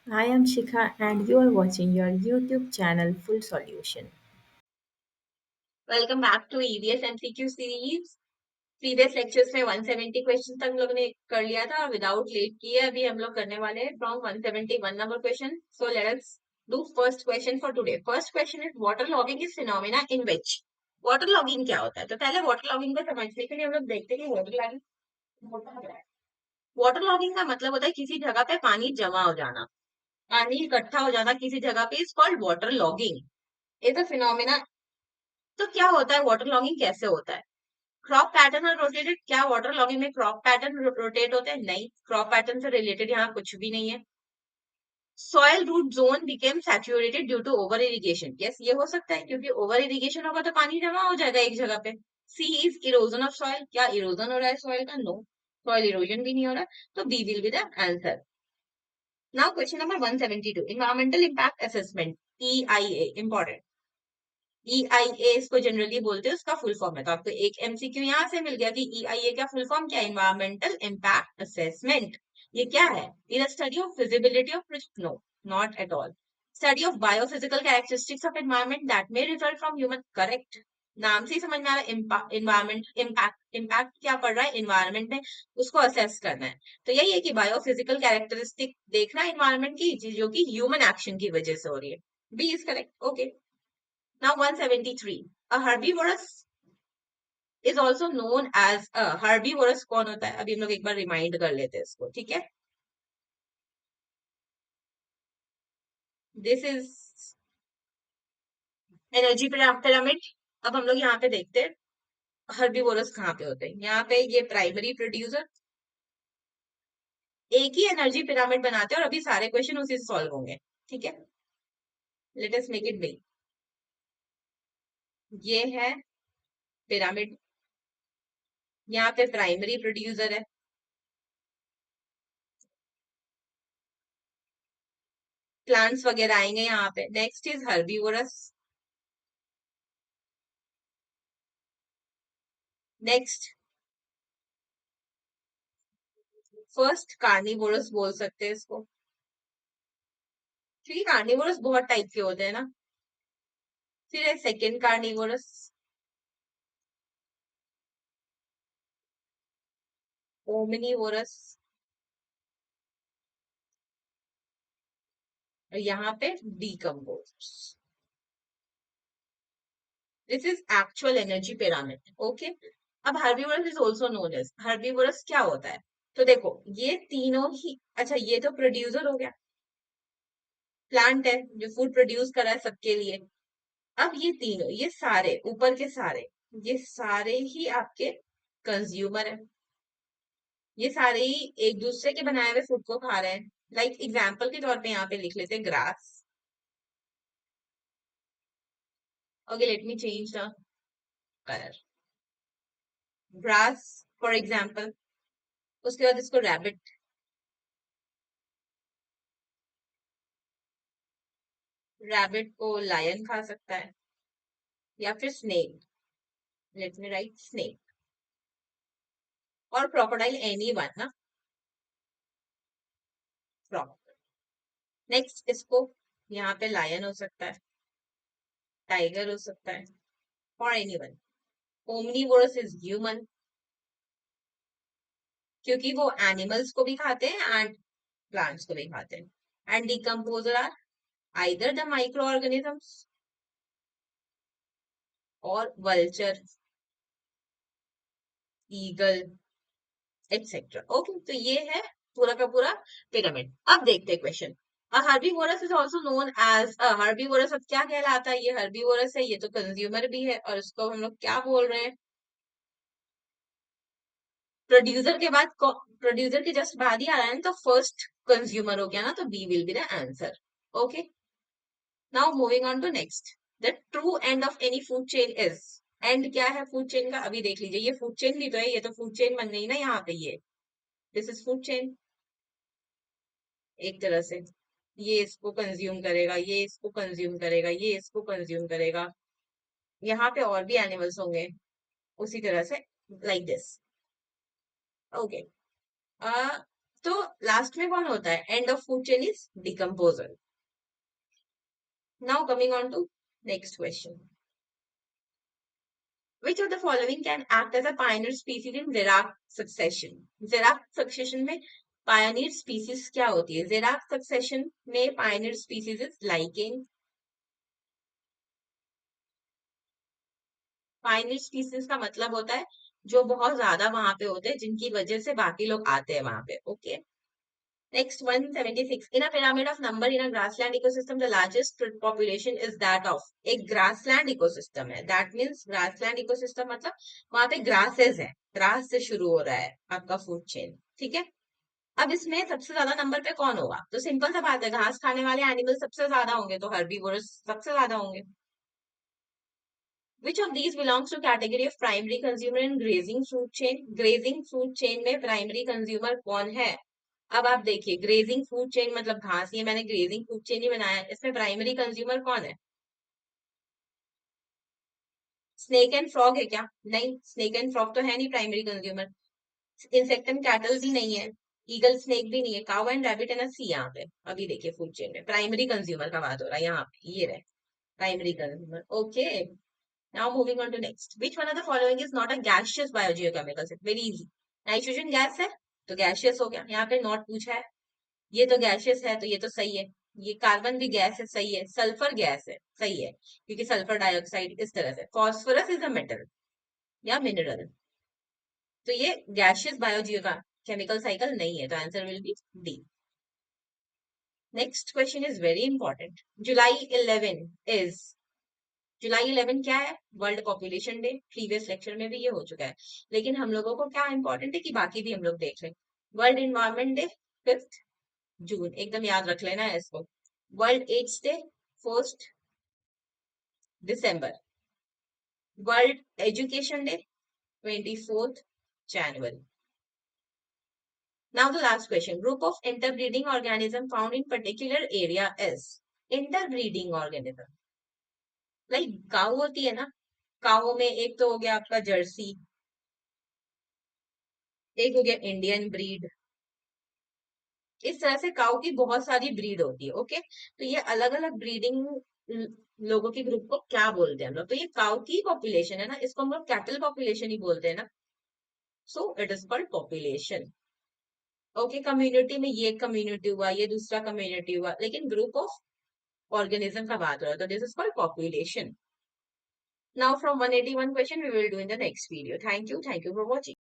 I am Shikha and you are watching your YouTube channel Full Solution. Welcome back to EVS MCQ series. Previous lectures में 170 question तक हम लोग ने कर लिया था और विदाउट लेट किए अभी हम लोग करने वाले हैं from 171 number question. So let us do first question for today. First question is water logging is phenomena in which. Water logging क्या होता है? तो पहले वाटर लॉगिंग को समझने के लिए हम लोग देखते हैं कि वाटर लॉगिंग होता क्या है। वाटर लॉगिंग का मतलब होता है किसी जगह पे पानी जमा हो जाना, पानी इकट्ठा हो जाना किसी जगह पे, is called water logging. Is a phenomena. तो क्या होता है वाटर लॉगिंग, कैसे होता है? क्रॉप पैटर्न और रोटेटेड। क्या वाटर लॉगिंग में क्रॉप पैटर्न रोटेट होते हैं? नहीं, क्रॉप पैटर्न से रिलेटेड यहाँ कुछ भी नहीं है। Soil root zone became saturated due to over irrigation. Yes, ये हो सकता है क्योंकि ओवर इरिगेशन होगा तो पानी जमा हो जाएगा एक जगह पे। सी इज इरोजन ऑफ सॉइल। क्या इरोजन हो रहा है सॉइल का? नो, सॉइल इरोजन भी नहीं हो रहा। तो B will be the answer. Now question number 172, environmental impact assessment, EIA, important. EIA इसको जनरली बोलते हैं, उसका फुल फॉर्म है। तो आपको एक एमसीक्यू यहाँ से मिल गया कि EIA का फुल फॉर्म क्या है? Environmental impact assessment. ये क्या है? इन study of feasibility of project? No, not at all. Study of biophysical characteristics of environment that may result from human. Correct. नाम से ही समझ में आ रहा है, इन्वायरमेंट इम्पैक्ट। इम्पैक्ट क्या पड़ रहा है इन्वायरमेंट में, उसको असेस करना है। तो यही है कि बायोफिजिकल कैरेक्टरिस्टिक देखना इन्वायरमेंट की, जो कि ह्यूमन एक्शन की वजह से हो रही है। B is correct. Okay. Now 173. A herbivorous is also known as a herbivorous। कौन होता है? अभी हम लोग एक बार रिमाइंड कर लेते हैं इसको, ठीक है? This is energy pyramid. अब हम लोग यहाँ पे देखते हैं हर्बीवोरस कहाँ पे होते हैं। यहाँ पे ये प्राइमरी प्रोड्यूसर, एक ही एनर्जी पिरामिड बनाते हैं और अभी सारे क्वेश्चन उसी से सॉल्व होंगे, ठीक है? Let us make it big. ये है पिरामिड, यहाँ पे प्राइमरी प्रोड्यूसर है, प्लांट्स वगैरह आएंगे यहाँ पे। Next is herbivorous. Next first carnivorous बोल सकते हैं इसको, क्योंकि कार्निवोरस बहुत टाइप के होते हैं ना। फिर है सेकेंड कार्निवोरस, ओमनीवोरस, और यहाँ पे decomposers. This is actual energy pyramid. Okay. अब herbivorous is also known as. Herbivorous क्या होता है? तो देखो ये तीनों ही, अच्छा ये तो प्रोड्यूसर हो गया, प्लांट है जो फूड प्रोड्यूस कर रहा है सबके लिए। अब ये तीनों, ये सारे ऊपर के सारे, ये सारे ही आपके कंज्यूमर है। ये सारे ही एक दूसरे के बनाए हुए फूड को खा रहे हैं। लाइक एग्जाम्पल के तौर पे यहाँ पे लिख लेते हैं grass. Okay, let me change the colour. Grass for example. उसके बाद इसको रैबिट, रैबिट को लायन खा सकता है या फिर snake. Let me right snake. और क्रोकोडाइल एनी वन ना, क्रोकोडाइल। नेक्स्ट इसको, यहाँ पे लायन हो सकता है, टाइगर हो सकता है, और any one. Omnivorous is human, क्योंकि वो एनिमल्स को भी खाते हैं एंड प्लांट्स को भी खाते हैं। And decomposer are either the micro organisms और वल्चर, ईगल, एक्सेट्रा। ओके, तो ये है पूरा का पूरा पिरामिड। अब देखते हैं question. Herbivorous is also known as herbivorous. अब क्या कहलाता है? ये हर्बीवोरस है, ये तो कंज्यूमर भी है, और इसको हम लोग क्या बोल रहे हैं? प्रोड्यूसर के बाद, प्रोड्यूसर के जस्ट बाद ही आ रहा है ना, तो फर्स्ट कंज्यूमर हो गया ना, तो B will be the answer. Okay. Now moving on to next. The true end of any food chain is. And क्या है फूड चेन का? अभी देख लीजिए, ये फूड चेन भी तो है, ये तो फूड चेन बन गई ना यहाँ पे। ये दिस इज फूड चेन एक तरह से। ये इसको कंज्यूम करेगा, ये इसको कंज्यूम करेगा, ये इसको कंज्यूम करेगा। यहाँ पे और भी एनिमल्स होंगे उसी तरह से, लाइक दिस। ओके। तो लास्ट में कौन होता है? End of food chain is decomposer. Now coming on to next question. Which of the following can act as a pioneer species in Zirac succession? Zirac succession में pioneer species क्या होती है? Zirac succession में pioneer species is lichen. Pioneer species का मतलब होता है जो बहुत ज्यादा वहां पे होते हैं, जिनकी वजह से बाकी लोग आते हैं वहां पे. Okay. Next 176. In a pyramid of number in a grassland ecosystem, the largest population is that of. एक grassland ecosystem है. That means grassland ecosystem मतलब वहां पे grasses है. grass से शुरू हो रहा है आपका food chain. ठीक है. अब इसमें सबसे ज्यादा नंबर पे कौन होगा? तो सिंपल सा बात है, घास खाने वाले एनिमल सबसे ज्यादा होंगे, तो हर्बीवोरस सबसे ज्यादा होंगे. Which of these belongs to category of primary consumer in grazing food chain? Grazing food chain में primary consumer कौन है? अब आप देखिए, ग्रेजिंग फूड चेन मतलब घास, ये मैंने ग्रेजिंग फूड चेन ही बनाया. इसमें प्राइमरी कंज्यूमर कौन है? स्नेक एंड फ्रॉग है क्या? नहीं, स्नेक एंड फ्रॉग तो है नहीं primary consumer. Insect and cattle भी नहीं है. ईगल स्नेक भी नहीं है. Cow and rabbit and C यहाँ पे. अभी देखिए फूड चेन में प्राइमरी कंज्यूमर का बात हो रहा है यहाँ पे. ये रहे primary consumer. Okay. Now moving on to next. Which one of the following is not a gaseous biogeochemical? Very easy. Nitrogen gas है तो गैसियस हो गया. यहाँ पे नॉट पूछा है. ये तो गैसियस है तो ये तो सही है. ये कार्बन भी गैस है, सही है. सल्फर गैस है, सही है, क्योंकि सल्फर डाइऑक्साइड इस तरह से. फॉस्फोरस इज अ मेटल या मिनरल. तो ये गैसियस बायोजियो का केमिकल साइकिल नहीं है, तो answer will be D. Next question is very important. July 11 is. जुलाई 11 क्या है? World population day. Previous lecture में भी ये हो चुका है, लेकिन हम लोगों को क्या इंपॉर्टेंट है कि बाकी भी हम लोग देख लें. वर्ल्ड इन्वायरमेंट डे 5 जून, एकदम याद रख लेना है इसको. वर्ल्ड एड्स डे 1 दिसंबर. वर्ल्ड एजुकेशन डे 24 जनवरी. Now the last question. Group of interbreeding organism found in particular area is. Interbreeding organism like cow होती है ना, काऊ में एक तो हो गया आपका जर्सी, एक हो गया इंडियन ब्रीड. इस तरह से काऊ की बहुत सारी ब्रीड होती है. ओके. तो ये अलग अलग ब्रीडिंग लोगों के ग्रुप को क्या बोलते हैं हम लोग? तो ये काऊ की पॉपुलेशन है ना, इसको हम लोग कैटल पॉपुलेशन ही बोलते हैं ना. So it is called population. Okay. Community में ये कम्युनिटी हुआ, ये दूसरा कम्युनिटी हुआ, लेकिन ग्रुप ऑफ ऑर्गेनिज्म का बात हो रहा है, तो this is called population. Now from 181 question we will do in the next video. Thank you for watching.